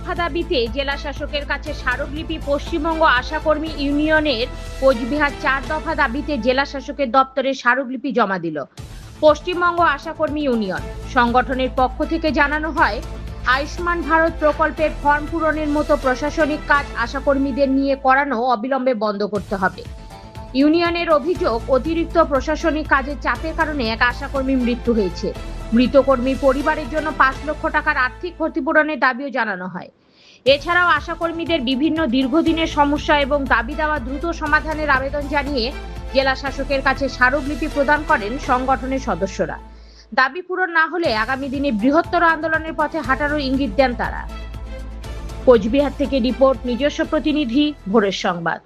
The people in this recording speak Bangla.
দফা দাবিতে জেলা শাসকের কাছে স্মারকলিপি। পশ্চিমবঙ্গ আশাকর্মী ইউনিয়নের কোচবিহার 4 দফা দাবিতে জেলা শাসকের দপ্তরে স্মারকলিপি জমা দিল পশ্চিমবঙ্গ আশাকর্মী ইউনিয়ন। সংগঠনের পক্ষ থেকে জানানো হয়, আয়ুষ্মান ভারত প্রকল্পের ফর্ম পূরণের মতো প্রশাসনিক কাজ আশাকর্মীদের নিয়ে করানো অবিলম্বে বন্ধ করতে হবে। ইউনিয়নের অভিযোগ, অতিরিক্ত প্রশাসনিক কাজের চাপের কারণে এক আশাকর্মীর মৃত্যু হয়েছে। মৃত কর্মীর পরিবারের জন্য 5 লক্ষ টাকার আর্থিক ক্ষতিপূরণের দাবিও জানানো হয়। এছাড়াও আশাকর্মীদের বিভিন্ন দীর্ঘদিনের সমস্যা এবং দাবি দেওয়া দ্রুত সমাধানের আবেদন জানিয়ে জেলা শাসকের কাছে স্মারকলিপি প্রদান করেন সংগঠনের সদস্যরা। দাবি পূরণ না হলে আগামী দিনে বৃহত্তর আন্দোলনের পথে হাঁটারও ইঙ্গিত দেন তারা। কোচবিহার থেকে রিপোর্ট, নিজস্ব প্রতিনিধি, ভোরের সংবাদ।